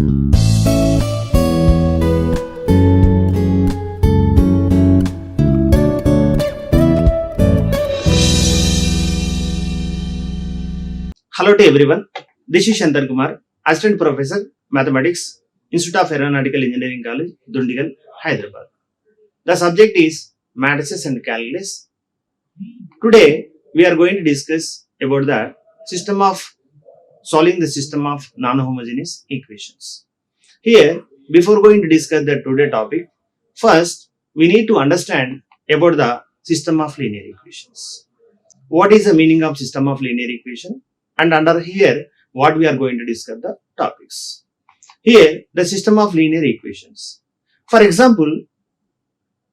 Hello to everyone. This is Shantan Kumar, Assistant Professor, Mathematics, Institute of Aeronautical Engineering College, Dundigal, Hyderabad. The subject is Matrices and Calculus. Today, we are going to discuss about the system of solving the system of non-homogeneous equations. Here, before going to discuss the today topic, first we need to understand about the system of linear equations. What is the meaning of system of linear equation? And under here, what we are going to discuss the topics. Here, the system of linear equations. For example,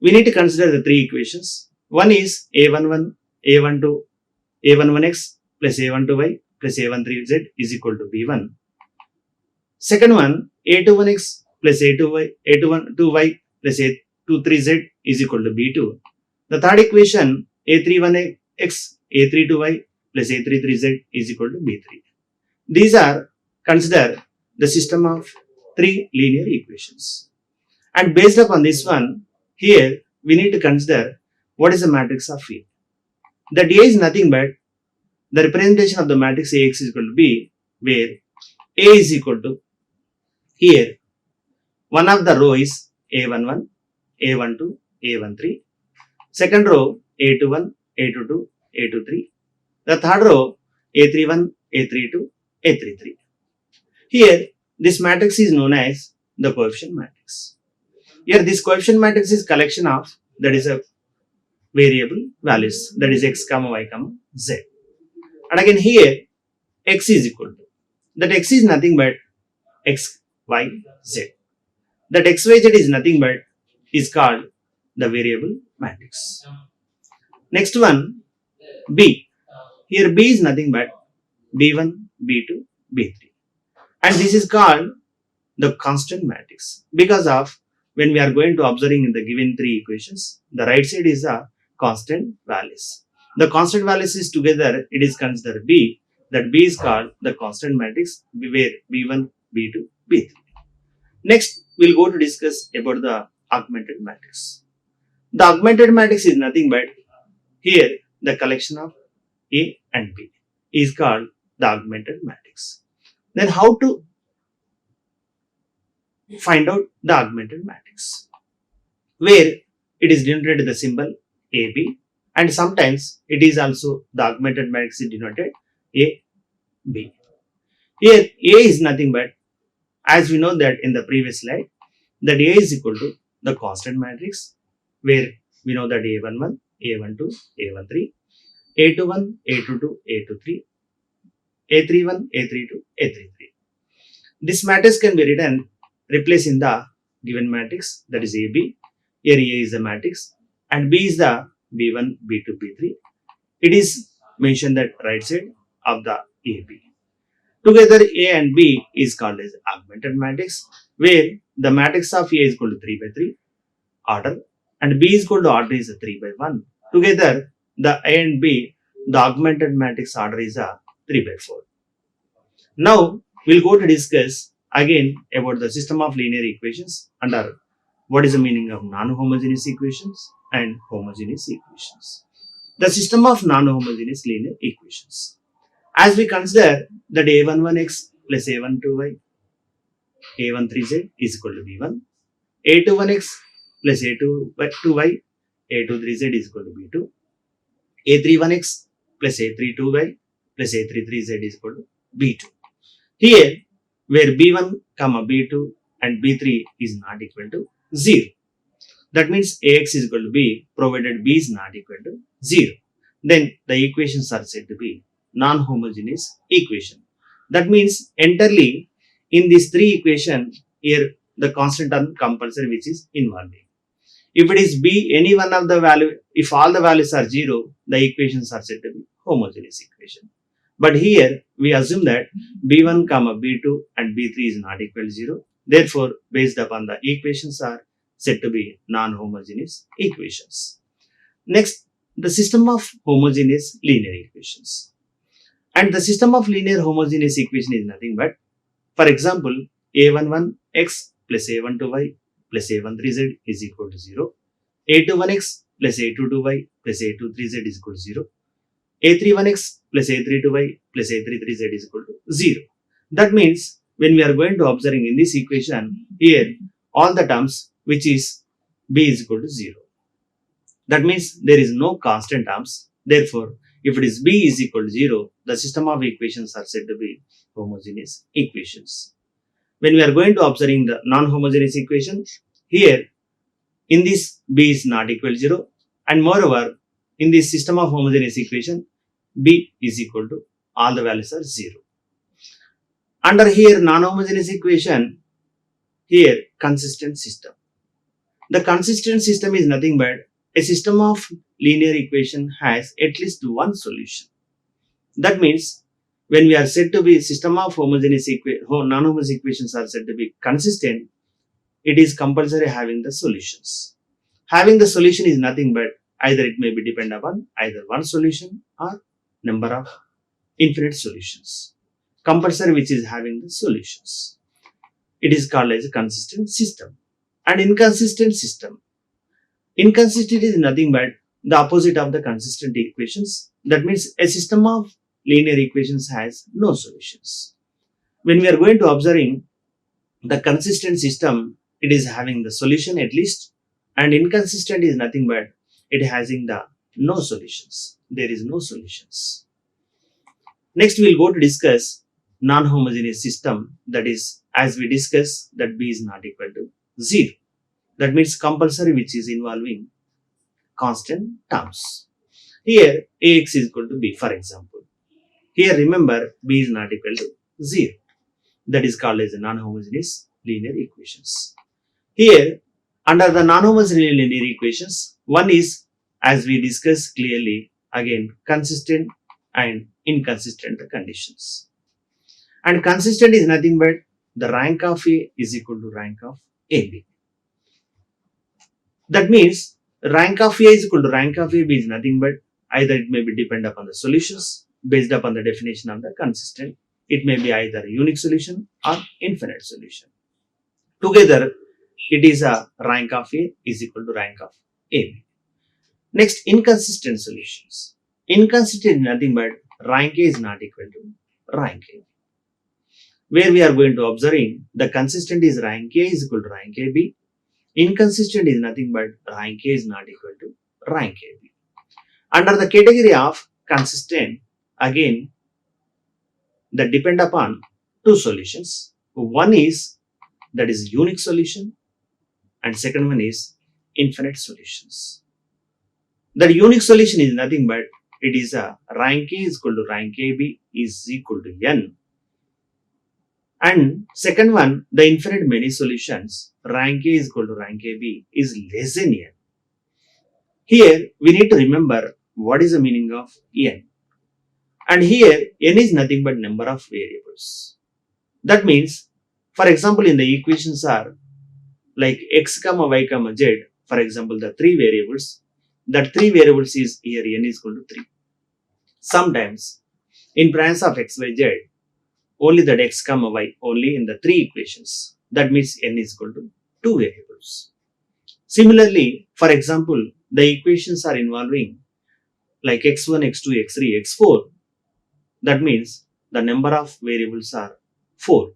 we need to consider the three equations. One is a11, a12, a11x plus a12y plus a13z is equal to b1. Second one, a21x plus a12y plus a23z is equal to b2. The third equation, a31x, a32y plus a33z is equal to b3. These are considered the system of three linear equations. And based upon this one, here we need to consider what is the matrix of A. That A is nothing but the representation of the matrix Ax is equal to B, where A is equal to, here one of the row is A11, A12, A13. Second row A21, A22, A23. The third row A31, A32, A33. Here this matrix is known as the coefficient matrix. Here this coefficient matrix is collection of, that is a variable values, that is x, y, z. And again here x is equal to, that x is nothing but x, y, z. That x, y, z is nothing but is called the variable matrix. Next one, B. Here B is nothing but B1, B2, B3. And this is called the constant matrix because of when we are going to observing in the given three equations, the right side is the constant values. The constant values is together, it is considered B. That B is called the constant matrix where B1, B2, B3. Next, we'll go to discuss about the augmented matrix. The augmented matrix is nothing but here the collection of A and B is called the augmented matrix. Then how to find out the augmented matrix? Where it is denoted the symbol AB and sometimes it is also the augmented matrix is denoted AB. Here A is nothing but, as we know that in the previous slide, that A is equal to the constant matrix where we know that A11, A12, A13, A21, A22, A23, A31, A32, A33. This matrix can be written, replacing the given matrix, that is AB. Here A is the matrix and B is the B1, B2, B3. It is mentioned that right side of the AB. Together A and B is called as augmented matrix, where the matrix of A is equal to 3 by 3 order and B is equal to order is a 3 by 1. Together the A and B, the augmented matrix order is a 3 by 4. Now we'll go to discuss again about the system of linear equations under what is the meaning of non-homogeneous equations and homogeneous equations. The system of non-homogeneous linear equations. As we consider that a11x plus a12y, a13z is equal to b1, a21x plus a22y, a23z is equal to b2, a31x plus a32y plus a33z is equal to b2. Here, where b1, b2 and b3 is not equal to 0. That means ax is equal to b provided b is not equal to 0. Then the equations are said to be non-homogeneous equation. That means entirely in these three equations, here the constant term compulsory which is involved. If it is b, any one of the value, if all the values are 0, the equations are said to be homogeneous equation. But here we assume that b1, b2 and b3 is not equal to 0. Therefore, based upon the equations are said to be non-homogeneous equations. Next, the system of homogeneous linear equations. And the system of linear homogeneous equation is nothing but, for example, a11x plus a12y plus a13z is equal to 0. a21x plus a22y plus a23z is equal to 0. a31x plus a32y plus a33z is equal to 0. That means when we are going to observing in this equation, here all the terms which is b is equal to 0. That means there is no constant terms. Therefore, if it is b is equal to 0, the system of equations are said to be homogeneous equations. When we are going to observing the non-homogeneous equation, here in this b is not equal to 0, and moreover in this system of homogeneous equation, b is equal to all the values are 0. Under here non-homogeneous equation, here consistent system. The consistent system is nothing but a system of linear equation has at least one solution. That means when we are said to be system of non-homogeneous equations are said to be consistent, it is compulsory having the solutions. Having the solution is nothing but either it may be depend upon either one solution or number of infinite solutions. Compulsory which is having the solutions. It is called as a consistent system. And inconsistent system. Inconsistent is nothing but the opposite of the consistent equations. That means a system of linear equations has no solutions. When we are going to observing the consistent system, it is having the solution at least, and inconsistent is nothing but it having the no solutions. There is no solutions. Next we will go to discuss non-homogeneous system, that is as we discuss that b is not equal to 0. That means compulsory which is involving constant terms. Here ax is equal to b, for example. Here remember b is not equal to 0. That is called as a non-homogeneous linear equations. Here under the non-homogeneous linear equations, one is as we discussed clearly again consistent and inconsistent conditions. And consistent is nothing but the rank of a is equal to rank of ab. That means rank of a is equal to rank of ab is nothing but either it may be depend upon the solutions based upon the definition of the consistent. It may be either a unique solution or infinite solution. Together it is a rank of a is equal to rank of ab. Next, inconsistent solutions. Inconsistent is nothing but rank a is not equal to rank a. Where we are going to observing the consistent is rank a is equal to rank ab. Inconsistent is nothing but rank a is not equal to rank ab. Under the category of consistent, again that depend upon two solutions. One is that is unique solution, and second one is infinite solutions. The unique solution is nothing but it is a rank a is equal to rank ab is equal to n. And second one, the infinite many solutions, rank a is equal to rank ab is less than n. Here we need to remember what is the meaning of n. And here n is nothing but number of variables. That means, for example, in the equations are like x comma y comma z, for example, the three variables. That three variables is here n is equal to 3. Sometimes in branch of x, y, z, only that x comma y only in the three equations. That means n is equal to 2 variables. Similarly, for example, the equations are involving like x1, x2, x3, x4. That means the number of variables are 4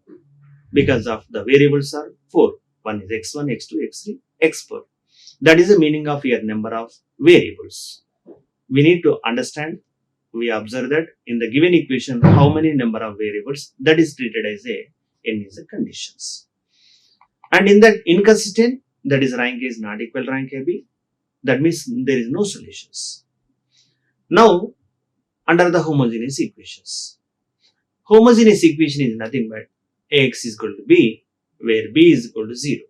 because of the variables are 4. One is x1, x2, x3, x4. That is the meaning of your number of variables. We need to understand, we observe that in the given equation how many number of variables, that is treated as a n is the conditions. And in that inconsistent, that is rank a is not equal to rank ab. That means there is no solutions. Now under the homogeneous equations. Homogeneous equation is nothing but ax is equal to b, where b is equal to 0.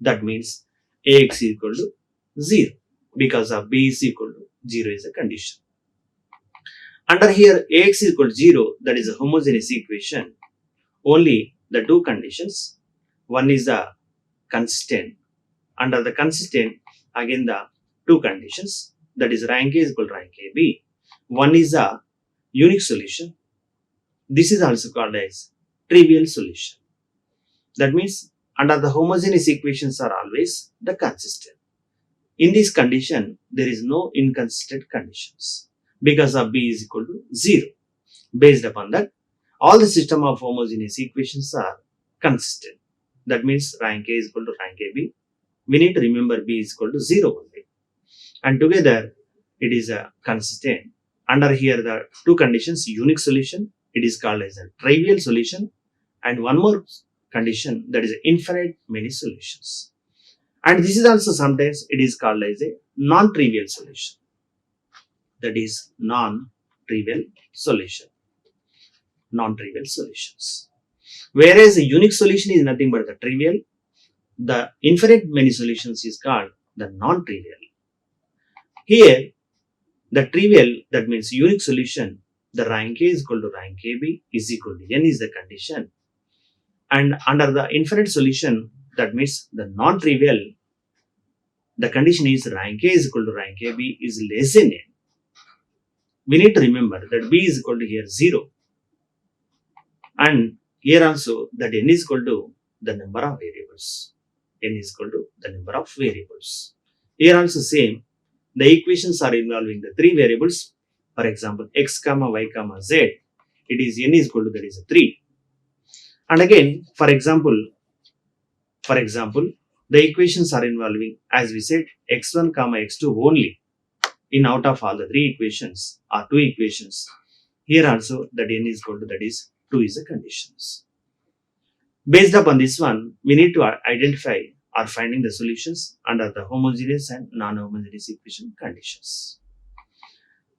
That means ax is equal to 0 because of b is equal to 0 is a condition. Under here ax is equal to 0, that is a homogeneous equation. Only the two conditions. One is the consistent. Under the consistent, again the two conditions, that is rank a is equal to rank ab. One is a unique solution. This is also called as trivial solution. That means under the homogeneous equations are always the consistent. In this condition, there is no inconsistent conditions because of B is equal to 0. Based upon that, all the system of homogeneous equations are consistent. That means rank A is equal to rank AB. We need to remember B is equal to 0 only. And together, it is a consistent. Under here, the two conditions, unique solution, it is called as a trivial solution. And one more condition, that is infinite many solutions. And this is also sometimes it is called as a non-trivial solution. That is non-trivial solution. Non-trivial solutions. Whereas a unique solution is nothing but the trivial, the infinite many solutions is called the non-trivial. Here, the trivial, that means unique solution, the rank A is equal to rank AB is equal to n is the condition. And under the infinite solution, that means the non-trivial, the condition is rank A is equal to rank AB is less than n. We need to remember that B is equal to here 0. And here also that n is equal to the number of variables. N is equal to the number of variables. Here also same, the equations are involving the three variables. For example, x comma y comma z. It is n is equal to that is a 3. And again, for example, the equations are involving, as we said, x1 comma x2 only. In out of all the three equations or two equations, here also that n is equal to that is 2 is the conditions. Based upon this one, we need to identify or finding the solutions under the homogeneous and non-homogeneous equation conditions.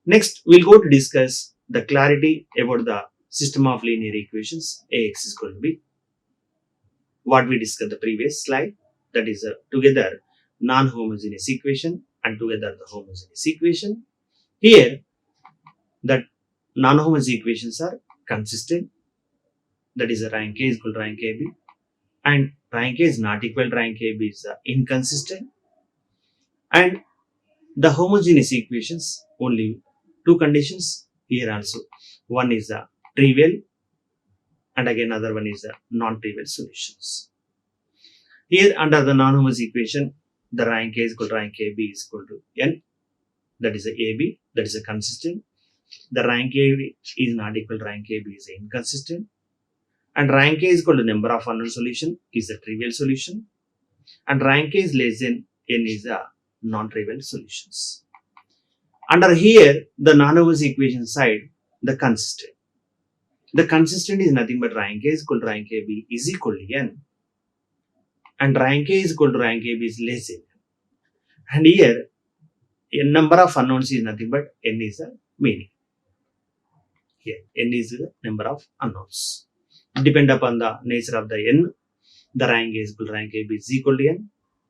Next, we'll go to discuss the clarity about the system of linear equations Ax is equal to b. What we discussed the previous slide, that is together non-homogeneous equation and together the homogeneous equation. Here, that non-homogeneous equations are consistent. That is rank A is equal to rank AB. And rank A is not equal to rank AB is inconsistent. And the homogeneous equations, only two conditions here also. One is the trivial and again another one is the non-trivial solutions. Here under the non-homogeneous equation, the rank A is equal to rank AB is equal to n. That is a AB, that is a consistent. The rank A is not equal to rank AB is inconsistent. And rank A is equal to number of unknown solution is a trivial solution. And rank A is less than n is a non-trivial solutions. Under here, the non-homogeneous equation side, the consistent. The consistent is nothing but rank A is equal to rank AB is equal to n. And rank A is equal to rank AB is less than n. And here, a number of unknowns is nothing but n is the meaning. Here, n is the number of unknowns. Depend upon the nature of the n, the rank A is equal to rank AB is equal to n.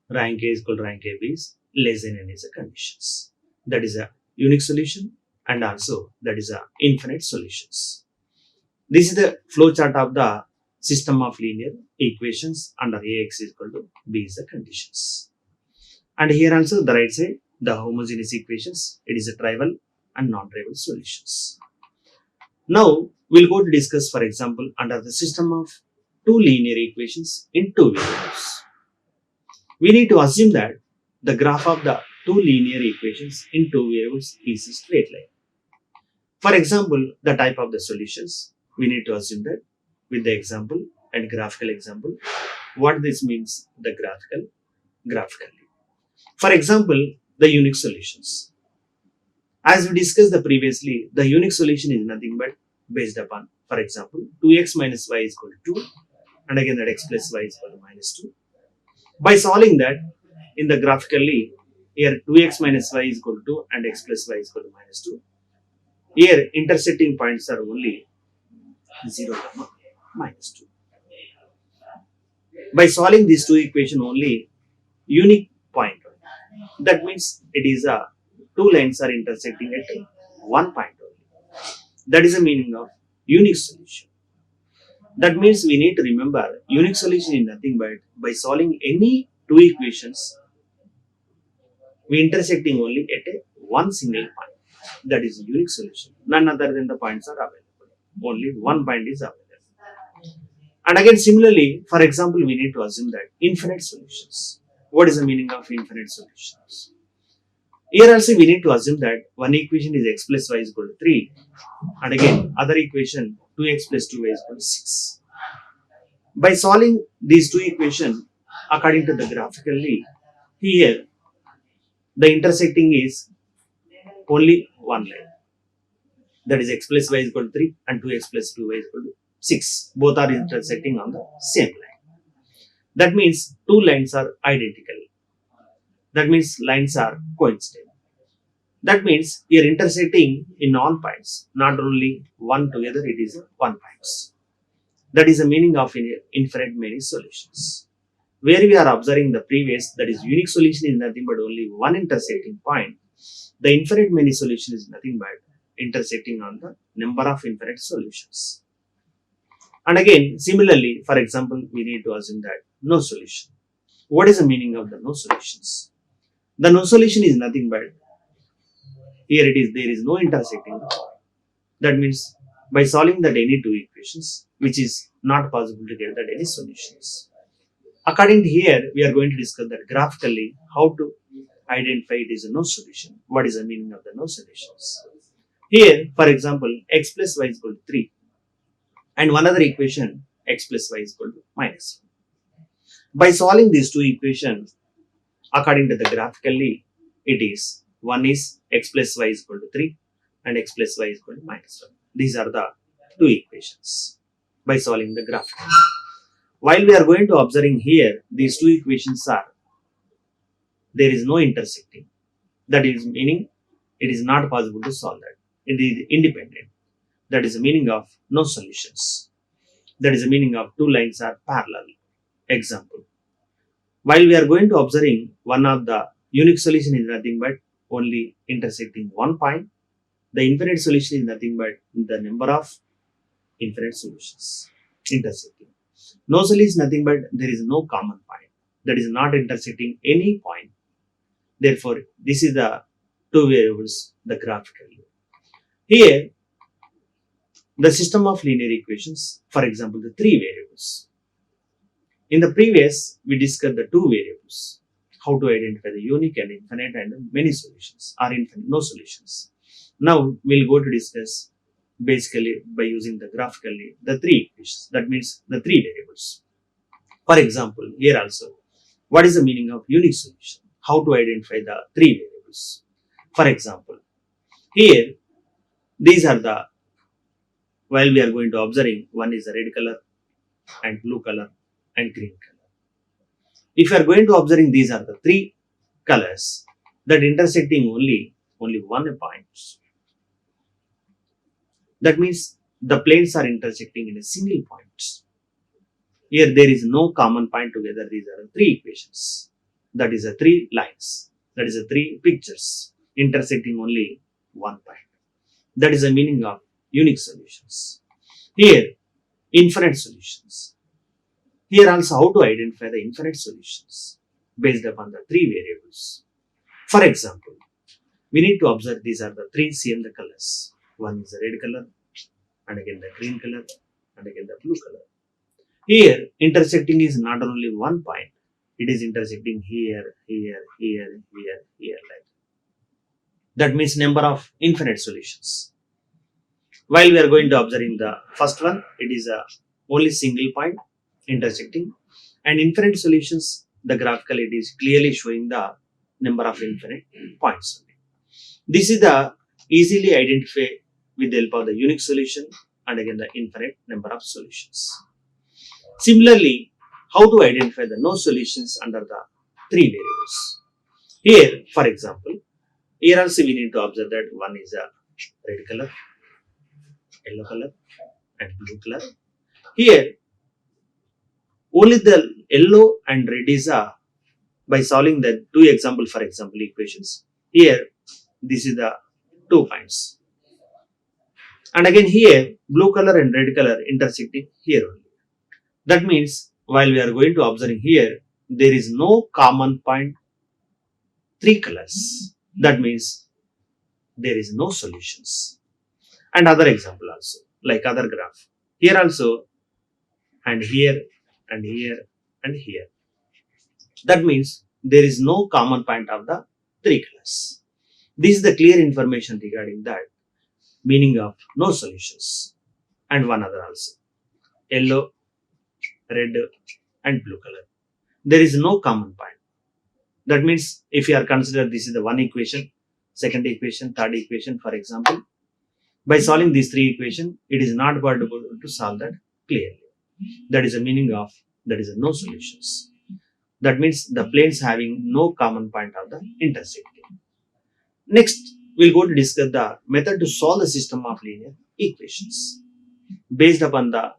Rank A is equal to rank AB is less than n is the conditions. That is a unique solution and also that is a infinite solutions. This is the flow chart of the system of linear equations under Ax is equal to b is the conditions. And here also the right side, the homogeneous equations, it is a trivial and non-trivial solutions. Now we'll go to discuss, for example, under the system of two linear equations in two variables. We need to assume that the graph of the two linear equations in two variables is a straight line. For example, the type of the solutions, we need to assume that with the example and graphical example, what this means the graphically. For example, the unique solutions. As we discussed the previously, the unique solution is nothing but based upon, for example, 2x minus y is equal to 2 and again that x plus y is equal to minus 2. By solving that in the graphically, here 2x minus y is equal to 2 and x plus y is equal to minus 2. Here intersecting points are only 0, minus 2. By solving these two equations only, unique point. That means it is a two lines are intersecting at one point only. That is the meaning of unique solution. That means we need to remember unique solution is nothing but by solving any two equations, we intersecting only at a one single point. That is a unique solution. None other than the points are available. Only one point is available. And again, similarly, for example, we need to assume that infinite solutions. What is the meaning of infinite solutions? Here also we need to assume that one equation is x plus y is equal to 3, and again other equation 2x plus 2y is equal to 6. By solving these two equations according to the graphically, here the intersecting is only one line, that is x plus y is equal to 3 and 2x plus 2y is equal to 6. Both are intersecting on the same line. That means two lines are identical. That means lines are coincident. That means we are intersecting in all points, not only one together, it is one points. That is the meaning of infinite many solutions. Where we are observing the previous, that is unique solution is nothing but only one intersecting point. The infinite many solution is nothing but intersecting on the number of infinite solutions. And again, similarly, for example, we need to assume that no solution. What is the meaning of the no solutions? The no solution is nothing but here it is there is no intersecting. That means by solving that any two equations, which is not possible to get that any solutions. According to here, we are going to discuss that graphically how to identify it is a no solution. What is the meaning of the no solutions? Here, for example, x plus y is equal to 3 and one other equation x plus y is equal to minus 1. By solving these two equations, according to the graphically, it is one is x plus y is equal to 3 and x plus y is equal to minus 1. These are the two equations by solving the graph. While we are going to observing here, these two equations are, there is no intersecting. That is meaning it is not possible to solve that. It is independent. That is the meaning of no solutions. That is the meaning of two lines are parallel. Example. While we are going to observing one of the unique solution is nothing but only intersecting one point. The infinite solution is nothing but the number of infinite solutions intersecting. No solution is nothing but there is no common point. That is not intersecting any point. Therefore, this is the two variables, the graphical. Here, the system of linear equations, for example, the three variables. In the previous, we discussed the two variables, how to identify the unique and infinite and many solutions or infinite, no solutions. Now, we'll go to discuss basically by using the graphically the three equations. That means the three variables. For example, here also, what is the meaning of unique solution? How to identify the three variables? For example, here, these are the, while we are going to observing, one is the red color and blue color and green color. If you are going to observing these are the three colors that intersecting only one point. That means the planes are intersecting in a single point. Here there is no common point together. These are the three equations. That is the three lines. That is the three pictures intersecting only one point. That is the meaning of unique solutions. Here, infinite solutions. Here also how to identify the infinite solutions based upon the three variables. For example, we need to observe these are the three same the colors. One is the red color, and again the green color, and again the blue color. Here, intersecting is not only one point, it is intersecting here, here, here, here, here, like that means number of infinite solutions. While we are going to observing the first one, it is a only single point intersecting, and infinite solutions, the graphical it is clearly showing the number of infinite points. This is the easily identify with the help of the unique solution and again the infinite number of solutions. Similarly, how to identify the no solutions under the three variables. Here, for example, here also we need to observe that one is a red color, yellow color and blue color. Here, only the yellow and red is a, by solving the two example, for example, equations. Here, this is the 2 points. And again here, blue color and red color intersecting here only. That means, while we are going to observe here, there is no common point, three colors. That means, there is no solutions. And other example also, like other graph. Here also, and here and here and here. That means there is no common point of the three colors. This is the clear information regarding that meaning of no solutions. And one other also, yellow, red and blue color. There is no common point. That means if you are considered this is the one equation, second equation, third equation, for example, by solving these three equations, it is not possible to solve that clearly. That is the meaning of that is a no solutions. That means the planes having no common point of the intersecting. Next, we'll go to discuss the method to solve the system of linear equations based upon the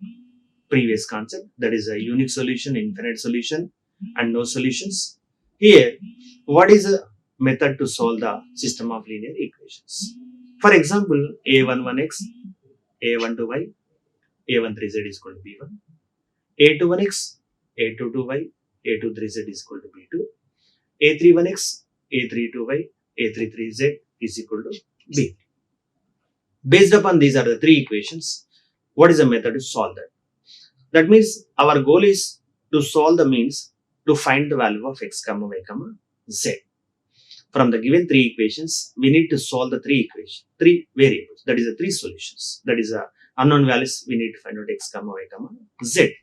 previous concept, that is a unique solution, infinite solution, and no solutions. Here, what is a method to solve the system of linear equations? For example, a11x, a12y, a13z is equal to b1, a21x, a22y, a23z is equal to b2, a31x, a32y, a33z is equal to b3. Based upon these are the three equations, what is the method to solve that? That means our goal is to solve the means to find the value of x comma y comma z. From the given three equations, we need to solve the three variables. That is the three solutions. That is the unknown values. We need to find out x comma y comma z.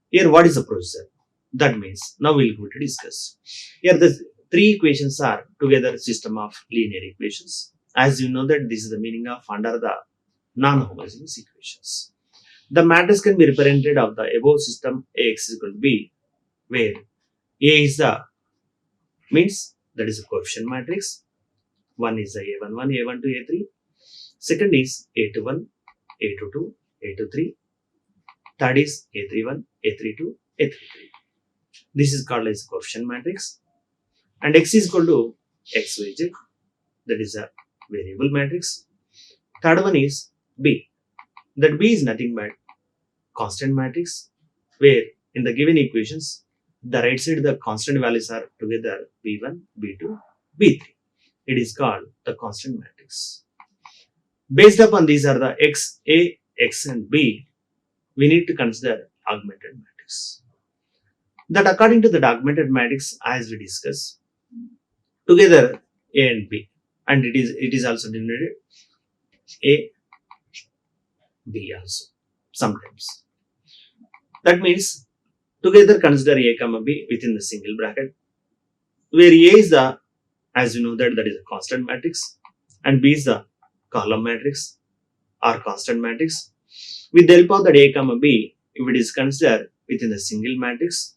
Here, what is the procedure? That means now we'll go to discuss. Here, the three equations are together system of linear equations. As you know that this is the meaning of under the non-homogeneous equations. The matrix can be represented of the above system Ax is equal to B, where A is the means that is a coefficient matrix. One is the A11, A12, A3. Second is A21, A22, A23. Third is A31, A32, A33. This is called as coefficient matrix. And X is equal to XYZ, that is a variable matrix. Third one is B. That B is nothing but constant matrix, where in the given equations, the right side the constant values are together B1, B2, B3. It is called the constant matrix. Based upon these are the X, A, X and B, we need to consider augmented matrix. That according to the augmented matrix, as we discussed, together A and B, and it is also denoted A, B also sometimes. That means together consider A comma B within the single bracket, where A is the, as you know that is a constant matrix and B is the column matrix or constant matrix. With the help of that A comma B, if it is considered within the single matrix,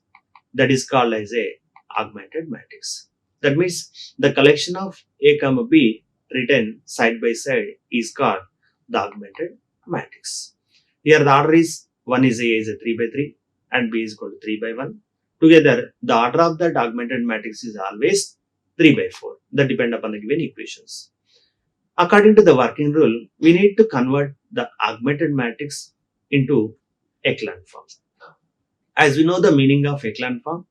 that is called as a augmented matrix. That means the collection of A comma B written side by side is called the augmented matrix. Here the order is one is a 3 by 3 and B is equal to 3 by 1. Together the order of that augmented matrix is always 3 by 4. That depend upon the given equations. According to the working rule, we need to convert the augmented matrix into echelon form. As we know the meaning of echelon form,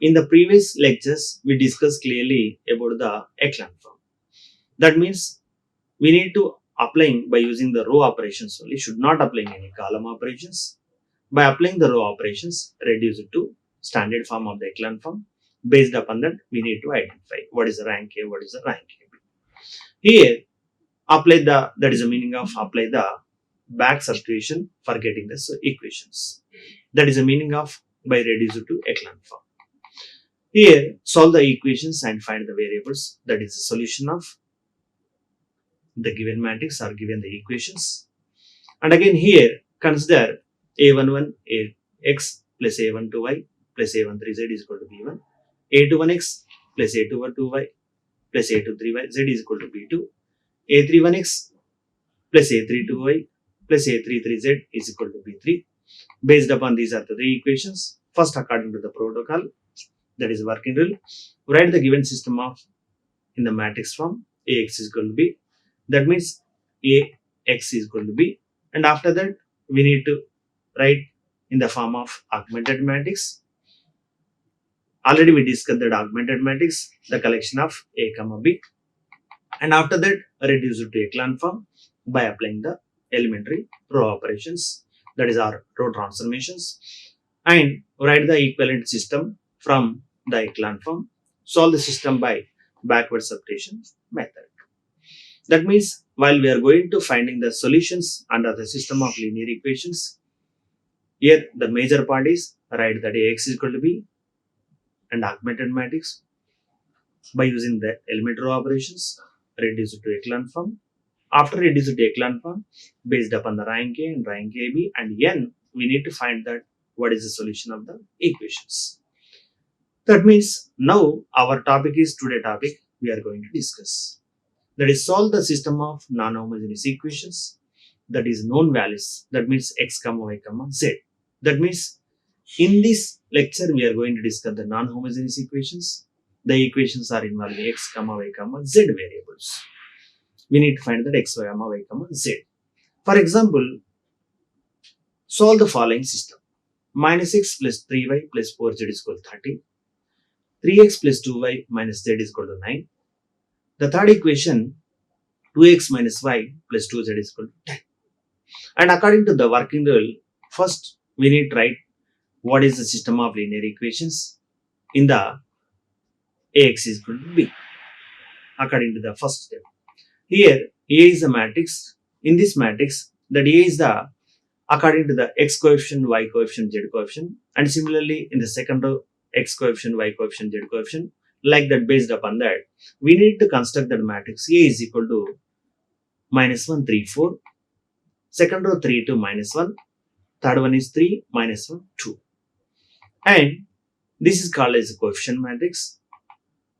in the previous lectures we discussed clearly about the echelon form. That means we need to applying by using the row operations only, should not applying any column operations. By applying the row operations, reduce it to standard form of the echelon form. Based upon that, we need to identify what is the rank A, what is the rank A. Here, apply the, that is the meaning of apply the back substitution for getting the equations. That is the meaning of by reduce it to echelon form. Here, solve the equations and find the variables. That is the solution of the given matrix or given the equations. And again here, consider a11 x plus a12y plus a13z is equal to b1, a21x plus a22y plus a23y z is equal to b2, a31x plus a32y plus a33z is equal to b3. Based upon these are the three equations. First, according to the protocol, that is working rule, write the given system of in the matrix form ax is equal to b. That means ax is equal to b, and after that we need to write in the form of augmented matrix. Already we discussed that augmented matrix, the collection of a comma b, and after that reduce it to echelon form by applying the elementary row operations. that is our row transformations, and write the equivalent system from the echelon form. Solve the system by backward substitution method. That means while we are going to finding the solutions under the system of linear equations, here the major part is write that Ax is equal to B and augmented matrix by using the element row operations, reduce it to echelon form. After reducing to echelon form, based upon the rank A and rank AB and N, we need to find that what is the solution of the equations. That means now our topic is today topic we are going to discuss. That is solve the system of non-homogeneous equations, that is known values, that means x comma y comma z. That means in this lecture we are going to discuss the non-homogeneous equations. The equations are involving x comma y comma z variables. We need to find that x comma y comma z. For example, solve the following system. Minus x plus 3y plus 4z is equal to 30. 3x plus 2y minus z is equal to 9. The third equation, 2x minus y plus 2z is equal to 10. And according to the working rule, first we need to write what is the system of linear equations in the Ax is equal to B. According to the first step. Here, A is the matrix. In this matrix, that A is the according to the x coefficient, y coefficient, z coefficient. And similarly, in the second row, x coefficient, y coefficient, z coefficient. Like that, based upon that, we need to construct that matrix. A is equal to minus 1, 3, 4. Second row, 3, 2, minus 1. Third one is 3, minus 1, 2. And this is called as a coefficient matrix.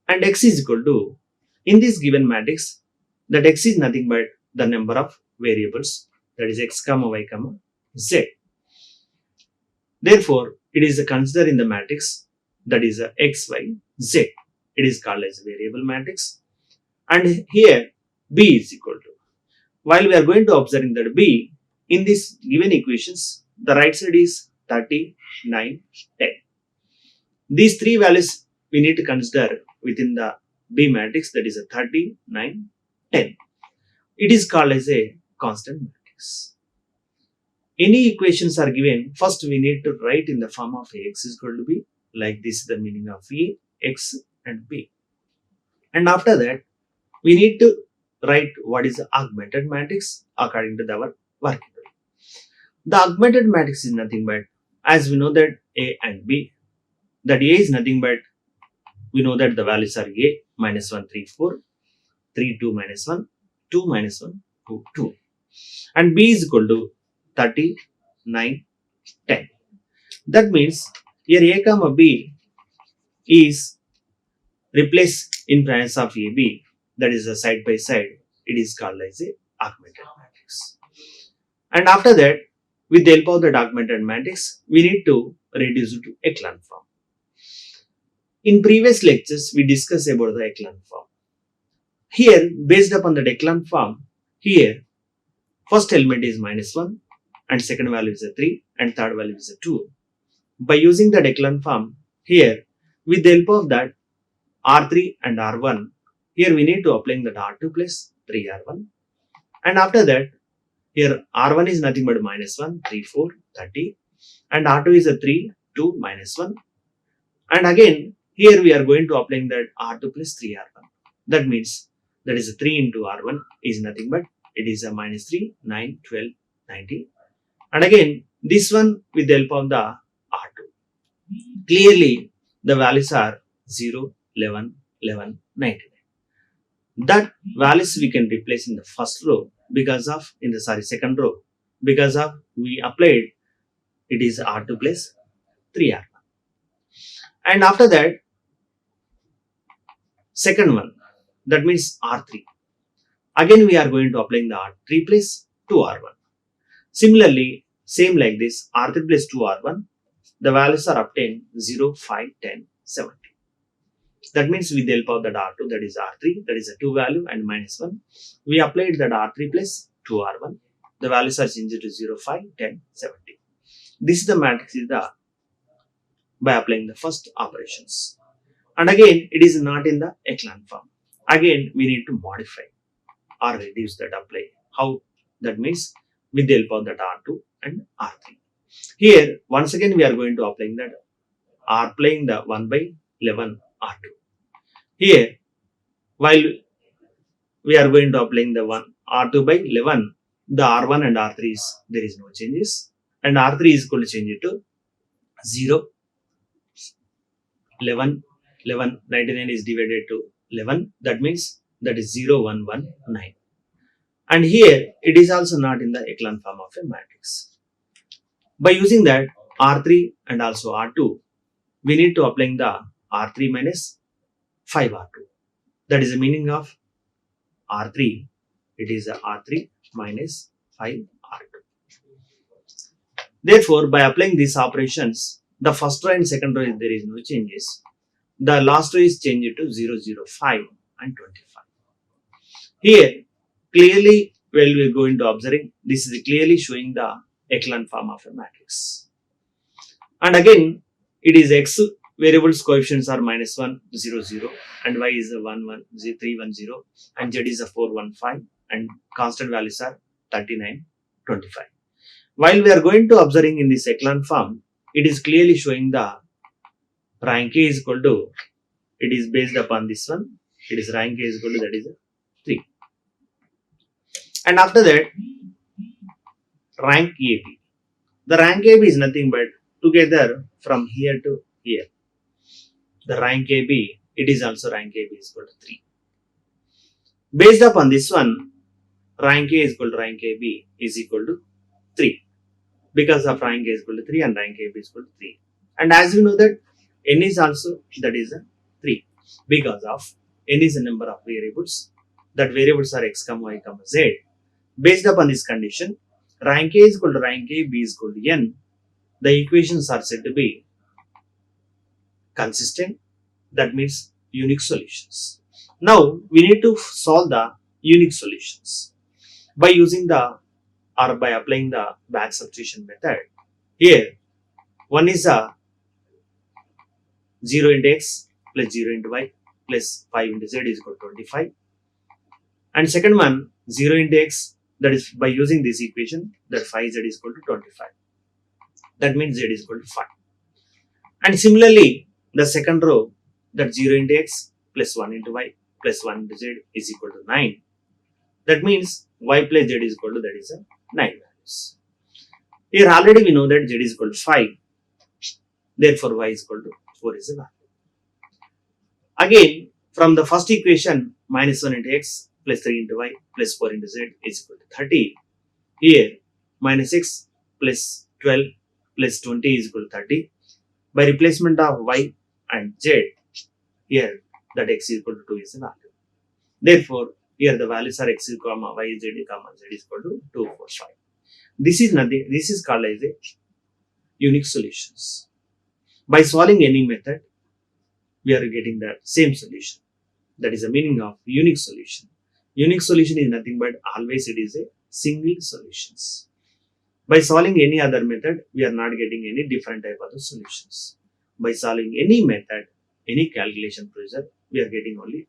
And x is equal to, in this given matrix, that x is nothing but the number of variables, that is x comma y comma z. Therefore, it is considered in the matrix, that is a x, y, z. It is called as a variable matrix. And here b is equal to, while we are going to observe that b, in this given equations, the right side is 30, 9, 10. These three values we need to consider within the B matrix, that is a 30, 9, 10. It is called as a constant matrix. Any equations are given, first we need to write in the form of Ax is equal to B, like this is the meaning of A, X and B. And after that, we need to write what is the augmented matrix according to our working rule. The augmented matrix is nothing but, as we know that A and B, that A is nothing but, we know that the values are A, minus 1, 3, 4, 3, 2, minus 1, 2, minus 1, 2, 2. And B is equal to 30, 9, 10. That means here A comma B is replaced in presence of AB, that is a side by side, it is called as a augmented matrix. And after that, with the help of the augmented matrix, we need to reduce it to echelon form. In previous lectures, we discussed about the echelon form. Here, based upon the echelon form, here, first element is minus 1, and second value is a 3, and third value is a 2. By using the echelon form, here, with the help of that R3 and R1, here we need to apply that R2 plus 3R1. And after that, here R1 is nothing but minus 1, 3, 4, 30. And R2 is a 3, 2, minus 1. And again, here we are going to apply that R2 plus 3R1. That means that is a 3 into R1 is nothing but it is a minus 3, 9, 12, 19. And again, this one with the help of the R2. Clearly, the values are 0, 11, 11, 99. That values we can replace in the first row because of, second row, because of we applied it is R2 plus 3R1. And after that, second one, that means R3. Again, we are going to apply the R3 plus 2R1. Similarly, same like this, R3 plus 2R1, the values are obtained 0, 5, 10, 70. That means with the help of that R2, that is R3, that is a 2 value and minus 1. We applied that R3 plus 2R1. The values are changed to 0, 5, 10, 70. This is the matrix by applying the first operations. And again, it is not in the echelon form. Again, we need to modify or reduce that apply. How? That means with the help of that R2 and R3. Here, once again, we are going to applying that applying the 1 by 11 R2. Here, while we are going to applying the 1 R2 by 11, the R1 and R3 is there is no changes, and R3 is going to change it to 0, 11, 11, 99 is divided to 11, that means that is 0, 1, 1, 9. And here it is also not in the echelon form of a matrix. By using that R3 and also R2, we need to applying the R3 minus 5 R2. That is the meaning of R3. It is the R3 minus 5 R2. Therefore, by applying these operations, the first row and second row there is no changes. The last row is changed to 0, 0, 5 and 25. Here, clearly, when we are going to observing, this is clearly showing the echelon form of a matrix. And again, it is x variables coefficients are minus 1, 0, 0, and y is a 1, 1, 0, 3, 1, 0, and z is a 4, 1, 5, and constant values are 39, 25. While we are going to observing in this echelon form, it is clearly showing the rank A is equal to, it is based upon this one, it is rank A is equal to, that is a 3. And after that, rank AB. The rank AB is nothing but together from here to here. The rank AB, it is also rank AB is equal to 3. Based upon this one, rank A is equal to rank AB is equal to 3. Because of rank A is equal to 3 and rank AB is equal to 3. And as you know that n is also, that is a 3. Because of n is a number of variables. That variables are x, y, z. Based upon this condition, rank A is equal to rank A, B is equal to n. The equations are said to be consistent. That means unique solutions. Now, we need to solve the unique solutions by using the or by applying the back substitution method. Here, one is a 0 into x plus 0 into y plus 5 into z is equal to 25. And second one, 0 into x, that is by using this equation, that 5z is equal to 25. That means z is equal to 5. And similarly, the second row, that 0 into x plus 1 into y plus 1 into z is equal to 9. That means y plus z is equal to, that is a 9 values. Here already we know that z is equal to 5. Therefore, y is equal to 4 is a value. Again, from the first equation, minus 1 into x plus 3 into y plus 4 into z is equal to 30. Here, minus x plus 12 plus 20 is equal to 30. By replacement of y and z, here that x is equal to 2 is a value. Therefore, here the values are x, y, z, z is equal to 2, 4, 5. This is nothing. This is called as a unique solutions. By solving any method, we are getting the same solution. That is the meaning of unique solution. Unique solution is nothing but always it is a single solutions. By solving any other method, we are not getting any different type of the solutions. By solving any method, any calculation procedure, we are getting only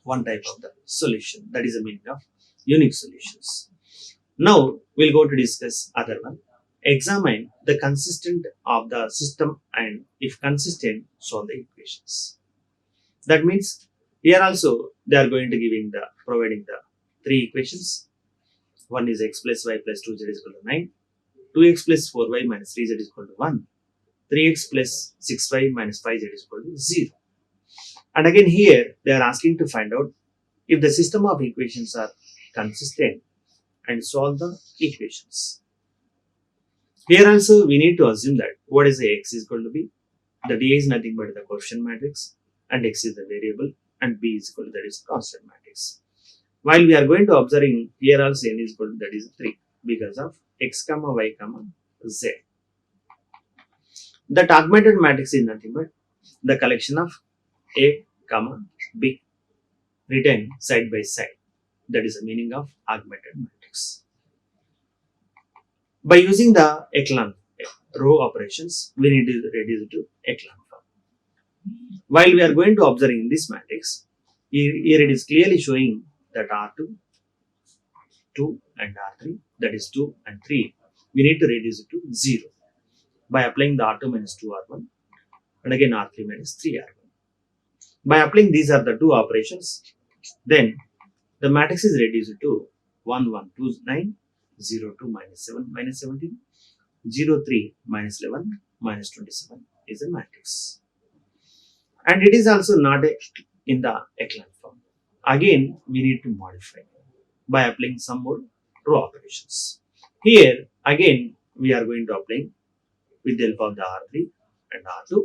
one type of the solution. That is the meaning of unique solutions. Now, we'll go to discuss other one. Examine the consistent of the system and if consistent, solve the equations. That means here also they are going to providing the three equations. One is x plus y plus 2z is equal to 9. 2x plus 4y minus 3z is equal to 1. 3x plus 6y minus 5z is equal to 0. And again here they are asking to find out if the system of equations are consistent and solve the equations. Here also we need to assume that what is the x is equal to b. The d is nothing but the coefficient matrix and x is the variable and b is equal to that is constant matrix. While we are going to observing here also n is equal to that is 3 because of x comma y comma z. That augmented matrix is nothing but the collection of a comma b written side by side. That is the meaning of augmented matrix. By using the echelon row operations, we need to reduce it to echelon form. While we are going to observing this matrix, here it is clearly showing that R2, 2 and R3, that is 2 and 3 we need to reduce it to 0 by applying the R2 minus 2R1 and again R3 minus 3R1. By applying these are the two operations, then the matrix is reduced to 1, 1, 2, 9, 0, 2, minus 7, minus 17, 0, 3, minus 11, minus 27 is a matrix. And it is also not in the echelon form. Again, we need to modify by applying some more row operations. Here, again, we are going to apply with the help of the R3 and R2,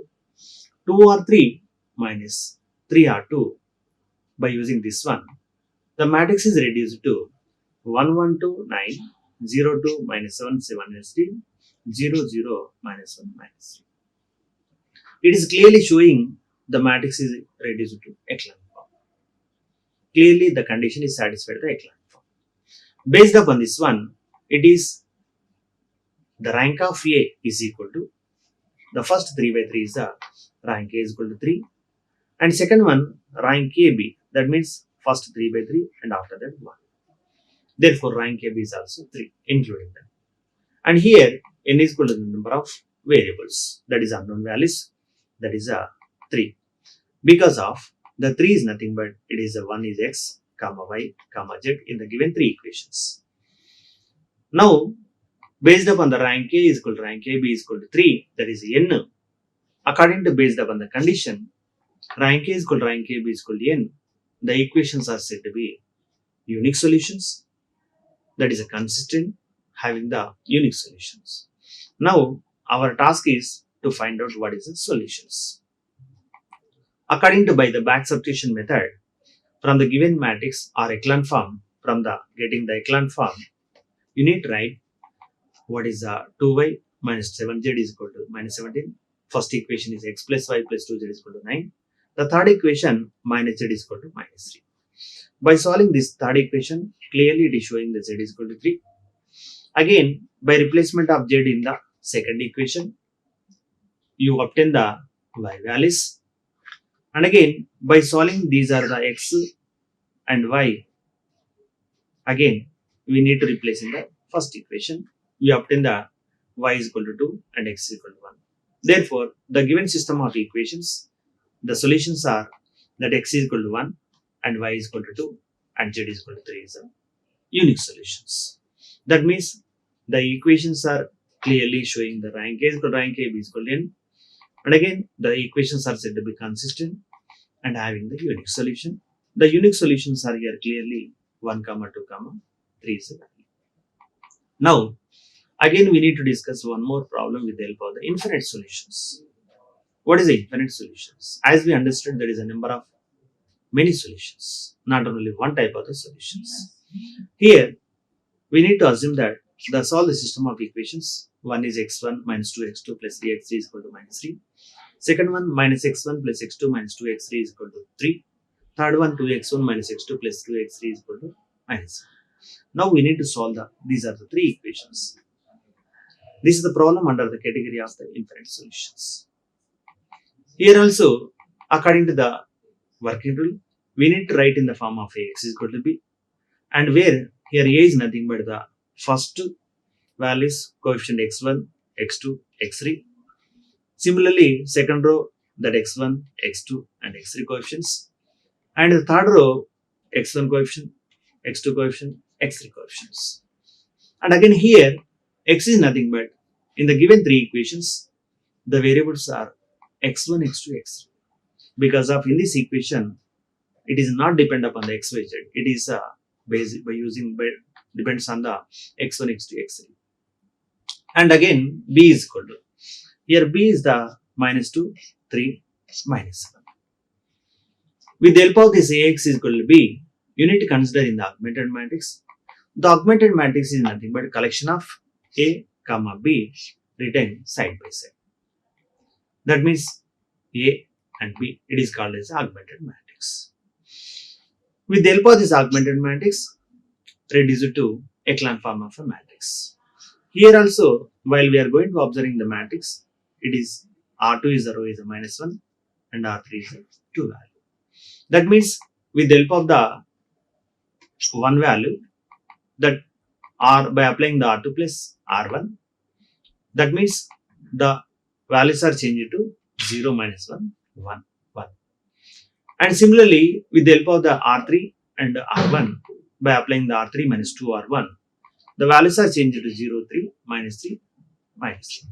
2R3 minus 3R2 by using this one. The matrix is reduced to 1, 1, 2, 9, 0, 2, minus 7, 7, minus 3, 0, 0, minus 1, minus 3. It is clearly showing the matrix is reduced to echelon form. Clearly, the condition is satisfied the echelon form. Based upon this one, it is the rank of A is equal to the first 3 by 3 is the rank A is equal to 3, and second one rank AB, that means first 3 by 3 and after that 1. Therefore, rank AB is also 3, including that. And here n is equal to the number of variables, that is unknown values, that is a 3. Because of the 3 is nothing but it is a 1 is x, comma y, comma z in the given 3 equations. Now, based upon the rank A is equal to rank AB is equal to 3, that is n. According to based upon the condition, rank A is equal to rank AB is equal to n, the equations are said to be unique solutions, that is a consistent having the unique solutions. Now, our task is to find out what is the solutions. According to by the back substitution method, from the given matrix or echelon form, from the getting the echelon form, you need to write what is the 2y minus 7z is equal to minus 17. First equation is x plus y plus 2z is equal to 9. The third equation minus z is equal to minus 3. By solving this third equation, clearly it is showing that z is equal to 3. Again, by replacement of z in the second equation, you obtain the y values. And again, by solving these are the x and y, again, we need to replace in the first equation. We obtain the y is equal to 2 and x is equal to 1. Therefore, the given system of equations, the solutions are that x is equal to 1 and y is equal to 2 and z is equal to 3 is a unique solutions. That means the equations are clearly showing the rank A is equal to rank A, B is equal to n. And again, the equations are said to be consistent and having the unique solution. The unique solutions are here clearly 1, 2, 3 is the value. Now, again we need to discuss one more problem with the help of the infinite solutions. What is the infinite solutions? As we understood, there is a number of many solutions, not only one type of the solutions. Here, we need to assume that the solve the system of equations. One is x1 minus 2x2 plus 3x3 is equal to minus 3. Second one minus x1 plus x2 minus 2x3 is equal to 3. Third one 2x1 minus x2 plus 2x3 is equal to minus 1. Now we need to solve these are the three equations. This is the problem under the category of the infinite solutions. Here also, according to the working rule, we need to write in the form of Ax is equal to b, and where here A is nothing but the first values coefficient x1, x2, x3. Similarly, second row that x1, x2 and x3 coefficients, and the third row x1 coefficient, x2 coefficient, x3 coefficients. And again here x is nothing but in the given three equations, the variables are x1, x2, x3. Because of in this equation, it is not depend upon the x, y, z. It is basic by using depends on the x1, x2, x3. And again b is equal to, here b is the minus 2, 3, minus 7. With the help of this Ax is equal to b, you need to consider in the augmented matrix. The augmented matrix is nothing but a collection of A, comma B written side by side. That means A and B, it is called as augmented matrix. With the help of this augmented matrix, reduce it to echelon form of a matrix. Here also, while we are going to observing the matrix, it is R2 is the row is a minus 1 and R3 is a 2 value. That means with the help of the one value, that R by applying the R2 plus R1. That means the values are changed to 0, minus 1, 1, 1. And similarly, with the help of the R3 and R1, by applying the R3 minus 2 R1, the values are changed to 0, 3, minus 3, minus 3.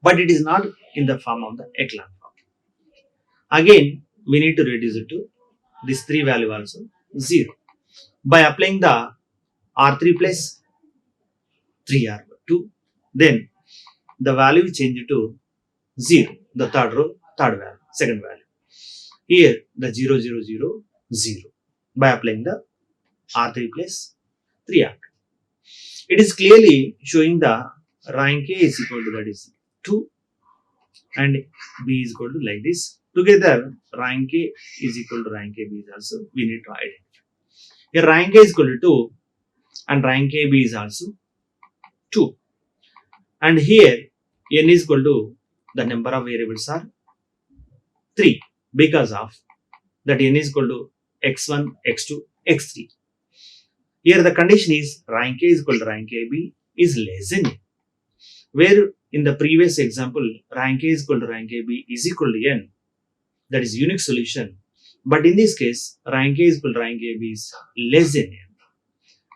But it is not in the form of the echelon form. Again, we need to reduce it to this 3 value also 0. By applying the R3 plus 3R2, then the value change to 0, the third row, third value, second value. Here, the 0, 0, 0, 0 by applying the R3 plus 3R2. It is clearly showing the rank A is equal to, that is 2, and B is equal to like this. Together, rank A is equal to rank AB is also we need to identify. Here, rank A is equal to 2 and rank AB is also 2. And here, n is equal to the number of variables are 3 because of that n is equal to x1, x2, x3. Here the condition is rank A is equal to rank AB is less than n. Where in the previous example, rank A is equal to rank AB is equal to n, that is unique solution. But in this case, rank A is equal to rank AB is less than n.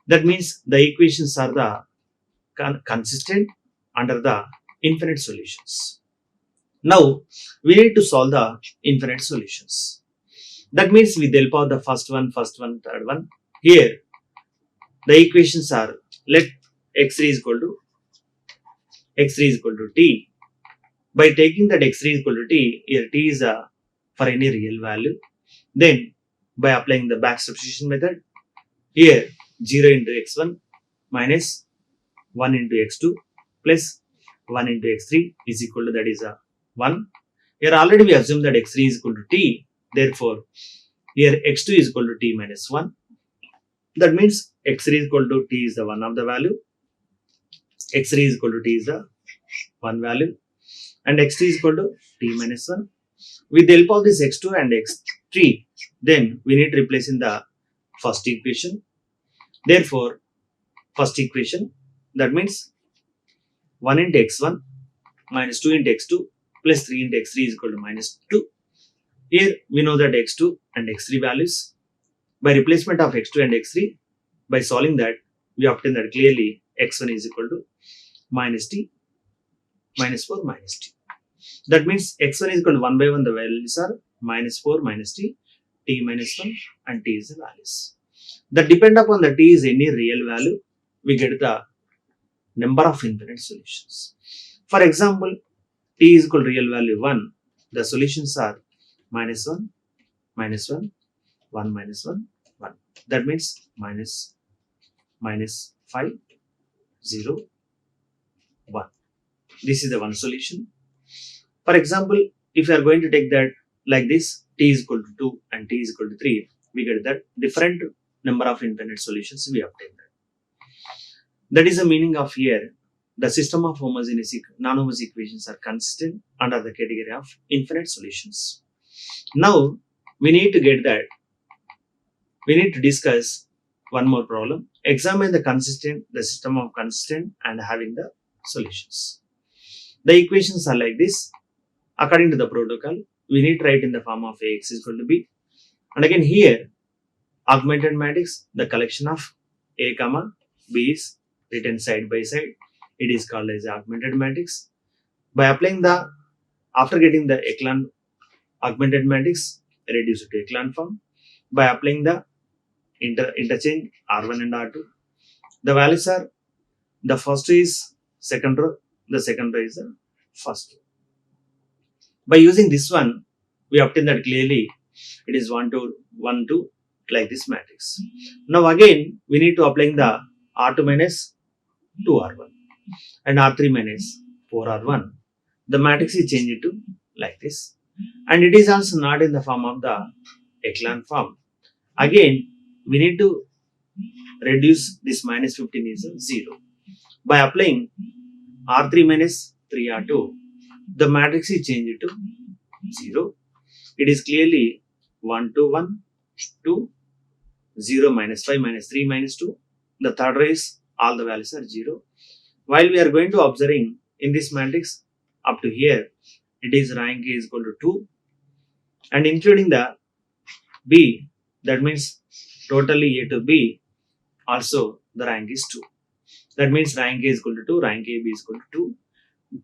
That means the equations are the consistent under the infinite solutions. Now, we need to solve the infinite solutions. That means with the help of the first one, third one, here the equations are, let x3 is equal to t. By taking that x3 is equal to t, here t is for any real value. Then by applying the back substitution method, here 0 into x1 minus 1 into x2 plus 1 into x3 is equal to, that is 1. Here already we assume that x3 is equal to t. Therefore, here x2 is equal to t minus 1. That means x3 is equal to t is the one of the value. x3 is equal to t is the one value. And x3 is equal to t minus 1. With the help of this x2 and x3, then we need to replace in the first equation. Therefore, first equation, that means 1 into x1 minus 2 into x2 plus 3 into x3 is equal to minus 2. Here we know that x2 and x3 values. By replacement of x2 and x3, by solving that, we obtain that clearly x1 is equal to minus t, minus 4, minus t. That means x1 is equal to 1 by 1, the values are minus 4, minus t, t minus 1, and t is the values. That depend upon the t is any real value, we get the number of infinite solutions. For example, t is equal to real value 1, the solutions are minus 1, minus 1, 1 minus 1, 1. That means minus 5, 0, 1. This is the one solution. For example, if you are going to take that like this, t is equal to 2 and t is equal to 3, we get that different number of infinite solutions we obtain that. That is the meaning of here. The system of homogeneous non-homogeneous equations are consistent under the category of infinite solutions. Now, we need to get that. We need to discuss one more problem. Examine the system of consistent and having the solutions. The equations are like this. According to the protocol, we need to write in the form of Ax is equal to b. And again here, augmented matrix, the collection of A, B is written side by side. It is called as augmented matrix. By applying after getting the echelon augmented matrix, reduce it to echelon form. By applying the interchange R1 and R2, the values are, the first is second row, the second row is the first row. By using this one, we obtain that clearly it is 1, 2, 1, 2 like this matrix. Now again, we need to apply the R2 minus 2R1 and R3 minus 4R1. The matrix is changed to like this, and it is also not in the form of the echelon form. Again, we need to reduce this minus 15 is 0. By applying R3 minus 3R2, the matrix is changed to 0. It is clearly 1, 2, 1, 2, 0, minus 5, minus 3, minus 2. The third row is all the values are 0. while we are going to observing in this matrix up to here, it is rank A is equal to 2 and including the B, that means totally A to B, also the rank is 2. That means rank A is equal to 2, rank AB is equal to 2.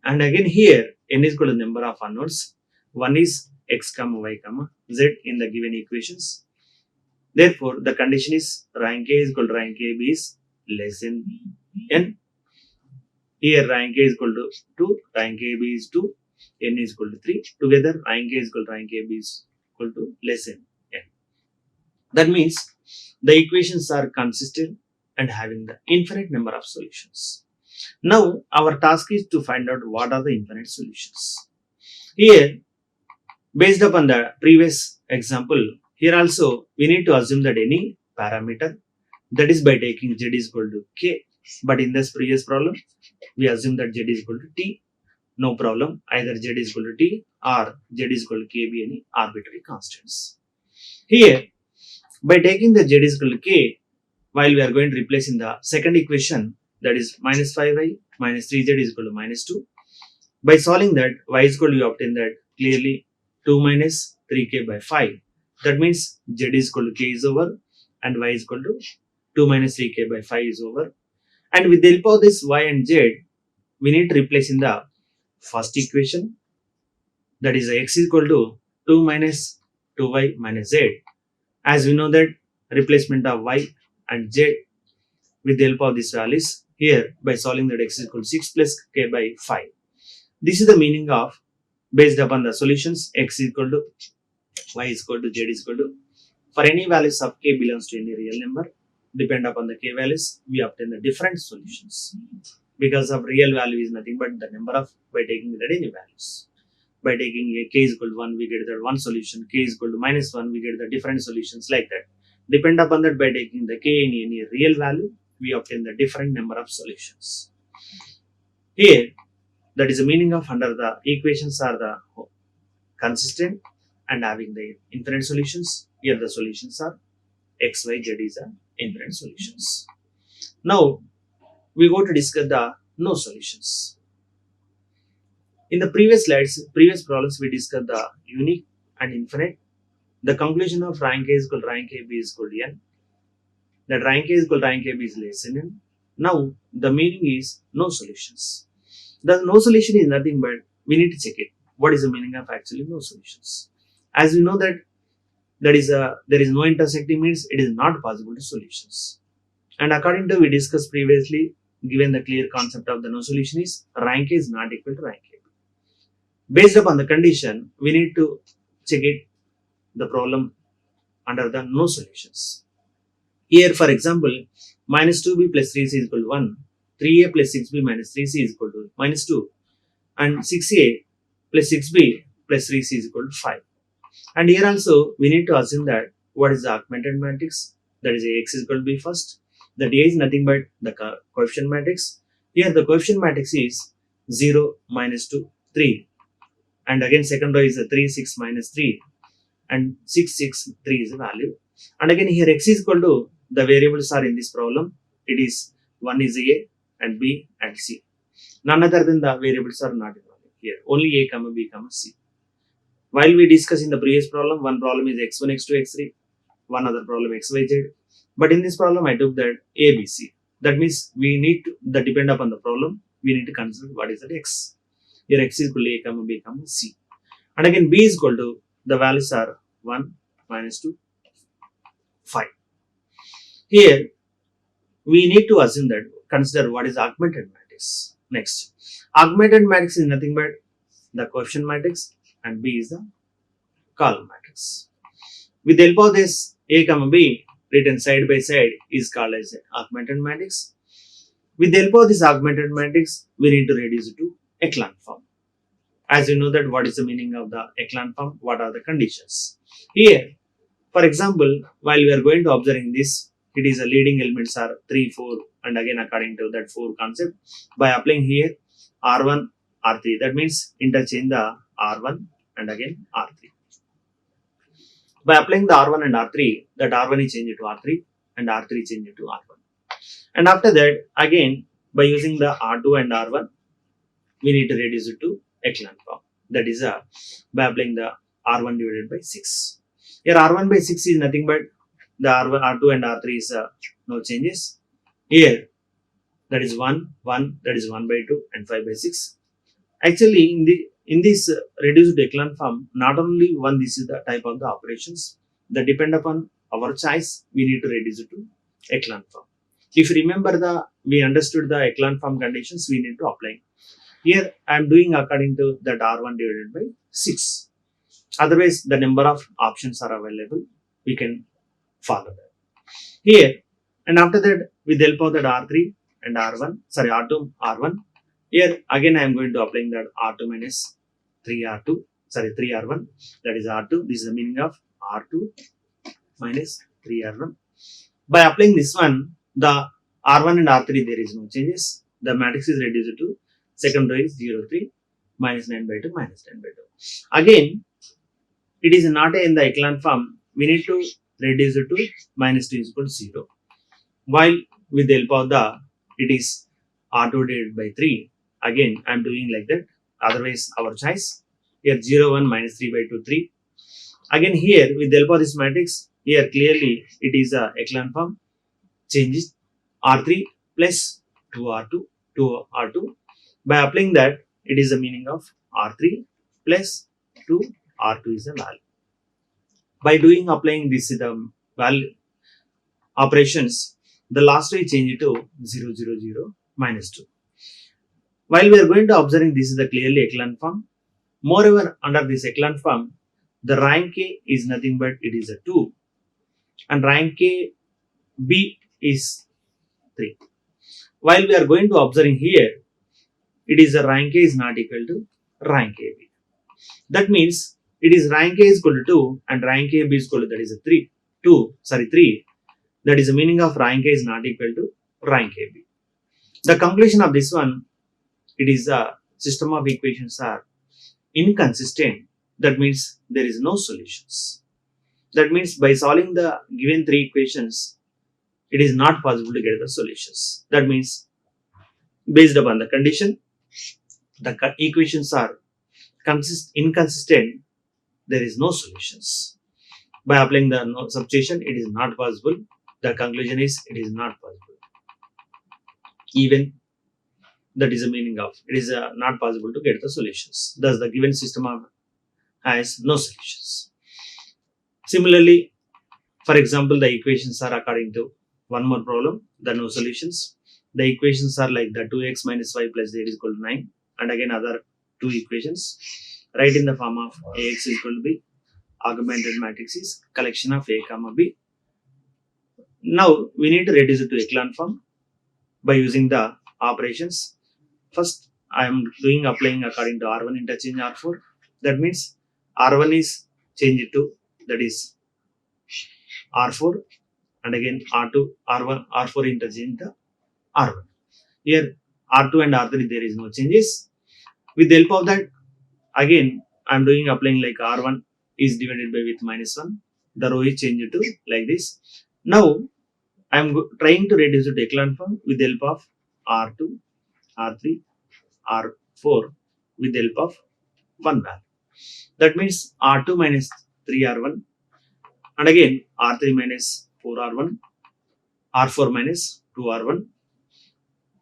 And again here, n is equal to number of unknowns. One is x comma y comma z in the given equations. Therefore, the condition is rank A is equal to rank AB is less than n. Here rank A is equal to 2, rank AB is 2, n is equal to 3. Together rank A is equal to rank AB is equal to less than n. That means the equations are consistent and having the infinite number of solutions. Now our task is to find out what are the infinite solutions. Here, based upon the previous example, here also we need to assume that any parameter, that is by taking z is equal to k, but in this previous problem we assume that z is equal to t. No problem, either z is equal to t or z is equal to k be any arbitrary constants. Here, by taking the z is equal to k, while we are going to replace in the second equation, that is minus 5y minus 3z is equal to minus 2. By solving that, y is equal to, we obtain that clearly 2 minus 3k by 5. That means z is equal to k is over and y is equal to 2 minus 3k by 5 is over. And with the help of this y and z, we need to replace in the first equation, that is x is equal to 2 minus 2y minus z. As we know that replacement of y and z with the help of these values, here by solving that x is equal to 6 plus k by 5. This is the meaning of based upon the solutions x is equal to y is equal to z is equal to, for any values of k belongs to any real number, depend upon the k values, we obtain the different solutions. Because of real value is nothing but the number of, by taking that any values. By taking a k is equal to 1, we get that one solution, k is equal to minus 1, we get the different solutions like that. Depend upon that, by taking the k in any real value, we obtain the different number of solutions. Here, that is the meaning of under the equations are the consistent and having the infinite solutions. Here the solutions are x, y, z is the infinite solutions. Now, we go to discuss the no solutions. In the previous slides, previous problems, we discussed the unique and infinite. The conclusion of rank A is equal to rank AB is equal to n. That rank A is equal to rank AB is less than n. Now, the meaning is no solutions. The no solution is nothing but we need to check it. What is the meaning of actually no solutions? As we know that there is no intersecting means it is not possible to solutions. And according to we discussed previously, given the clear concept of the no solution is rank A is not equal to rank A. Based upon the condition, we need to check it the problem under the no solutions. Here, for example, minus 2b plus 3c is equal to 1, 3a plus 6b minus 3c is equal to minus 2, and 6a plus 6b plus 3c is equal to 5. And here also, we need to assume that what is the augmented matrix, that is Ax is equal to b first. That A is nothing but the coefficient matrix. Here the coefficient matrix is 0, minus 2, 3. And again second row is a 3, 6, minus 3. And 6, 6, 3 is the value. And again here x is equal to, the variables are in this problem. It is 1 is A and B and C. None other than the variables are not involved here. Only A, comma B, comma C. While we discussed in the previous problem, one problem is x1, x2, x3. One other problem x, y, z. But in this problem, I took that A, B, C. That means we need to, that depend upon the problem, we need to consider what is that x. Here x is equal to A, comma B, comma C. And again B is equal to, the values are 1, minus 2, 5. Here, we need to assume that, consider what is augmented matrix. Next, augmented matrix is nothing but the coefficient matrix and B is the column matrix. With the help of this A, comma B written side by side is called as augmented matrix. With the help of this augmented matrix, we need to reduce it to echelon form. As you know that what is the meaning of the echelon form, what are the conditions. Here, for example, while we are going to observing this, it is a leading elements are 3, 4 and again according to that 4 concept. By applying here R1, R3, that means interchange the R1 and again R3. By applying the R1 and R3, that R1 is changed to R3 and R3 is changed to R1. And after that, again, By using the R2 and R1, we need to reduce it to echelon form. That is by applying the R1 divided by 6. Here R1 by 6 is nothing but the R1, R2 and R3 is no changes. Here that is 1, 1, that is 1 by 2 and 5 by 6. Actually, in this reduced echelon form, not only one, this is the type of the operations that depend upon our choice. We need to reduce it to echelon form. If you remember we understood the echelon form conditions, we need to apply. Here I am doing according to that R1 divided by 6. Otherwise, the number of options are available. We can follow that. Here and after that, with the help of that R3 and R1, sorry R2, R1. Here again I am going to applying that R2 minus 3R2, sorry 3R1, that is R2. This is the meaning of R2 minus 3R1. By applying this one, the R1 and R3 there is no changes. The matrix is reduced to second row is 0, 3 minus 9 by 2 minus 10 by 2. Again, it is not in the echelon form. We need to reduce it to minus 2 is equal to 0. While with the help of the, it is R2 divided by 3. Again, I am doing like that. Otherwise, our choice. Here 0, 1 minus 3 by 2, 3. Again here, with the help of this matrix, here clearly it is a echelon form. Changes R3 plus 2R2, 2R2. By applying that, it is the meaning of R3 plus 2R2 is the value. By doing applying this the value operations, the last way change it to 0, 0, 0 minus 2. While we are going to observing this is the clearly echelon form. Moreover, under this echelon form, the rank A is nothing but it is a 2 and rank A B is 3. While we are going to observing here, it is a rank A is not equal to rank AB. That means it is rank A is equal to 2 and rank AB is equal to that is a 3. 3. That is the meaning of rank A is not equal to rank AB. The conclusion of this one, it is a system of equations are inconsistent. That means there is no solutions. That means by solving the given 3 equations, it is not possible to get the solutions. That means based upon the condition, the equations are inconsistent. There is no solutions. By applying the substitution, it is not possible. The conclusion is it is not possible. Even that is the meaning of it is not possible to get the solutions. Thus, the given system has no solutions. Similarly, for example, the equations are according to one more problem, the no solutions. The equations are like the 2x minus y plus z is equal to 9, and again other 2 equations. Write in the form of ax is equal to b. Augmented matrix is collection of a comma b. Now we need to reduce it to echelon form by using the operations. First, I am doing applying according to R1 interchange R4. That means R1 is changed to that is R4 and again R2, R1, R4 interchange the R1. Here R2 and R3 there is no changes. With the help of that, again I am doing applying like R1 is divided by with minus 1. The row is changed to like this. Now I am trying to reduce the echelon form with the help of R2, R3, R4 with the help of one value. That means R2 minus 3R1 and again R3 minus 4R1, R4 minus 2R1.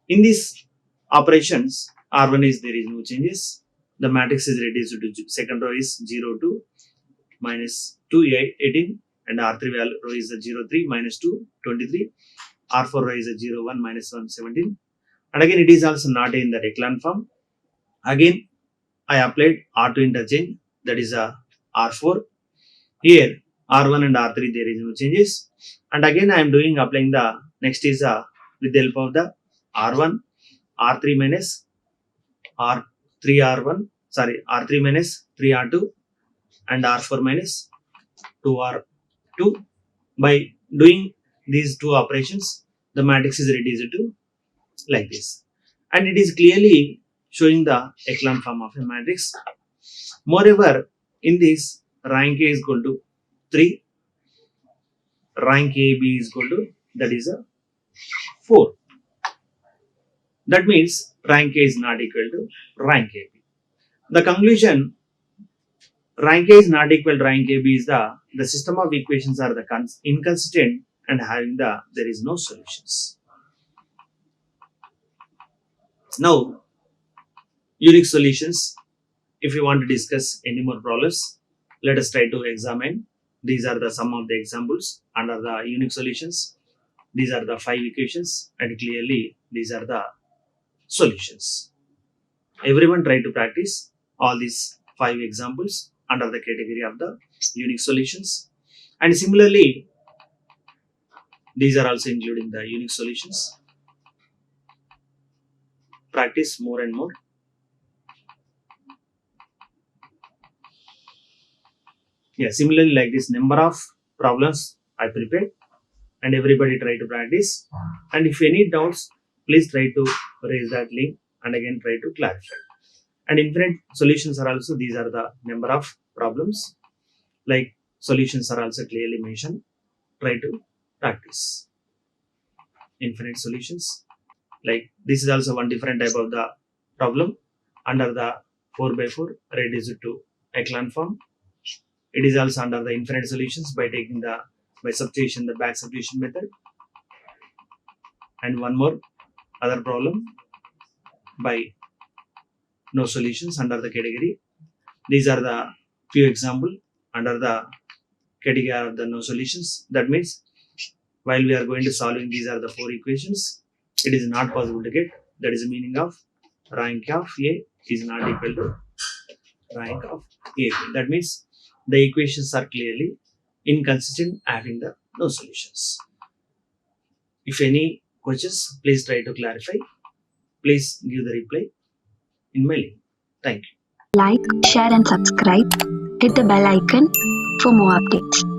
In these operations, R1 is there is no changes. The matrix is reduced to second row is 0, 2 minus 2, 18 and R3 value row is 0, 3 minus 2, 23. R4 row is 0, 1 minus 1, 17. And again it is also not in the echelon form. Again I applied R2 interchange, that is a R4. Here R1 and R3 there is no changes. And again I am doing applying the next is with the help of the R1, R3 minus R3R1, sorry R3 minus 3R2 and R4 minus 2R2. By doing these 2 operations, the matrix is reduced to like this. And it is clearly showing the echelon form of a matrix. Moreover, in this rank A is equal to 3, rank AB is equal to that is a 4. That means rank A is not equal to rank AB. The conclusion, rank A is not equal to rank AB is the system of equations are the inconsistent and having there is no solutions. Now, unique solutions. If you want to discuss any more problems, let us try to examine. These are the some of the examples under the unique solutions. These are the 5 equations and clearly these are the solutions. Everyone try to practice all these 5 examples under the category of the unique solutions. And similarly, these are also including the unique solutions. Practice more and more. Yeah, similarly like this number of problems I prepared and everybody try to practice. And if any doubts, please try to raise that link and again try to clarify. And infinite solutions are also, these are the number of problems, like solutions are also clearly mentioned. Try to practice infinite solutions. Like this is also one different type of the problem under the 4x4 reduced to echelon form. It is also under the infinite solutions by taking the by substitution the back substitution method. And one more other problem by no solutions under the category. These are the few example under the category of the no solutions. That means while we are going to solving these are the 4 equations, it is not possible to get. That is the meaning of rank of A is not equal to rank of A. That means the equations are clearly inconsistent having the no solutions. If any questions, please try to clarify. Please give the reply in my link. Thank you. Like, share and subscribe. Hit the bell icon for more updates.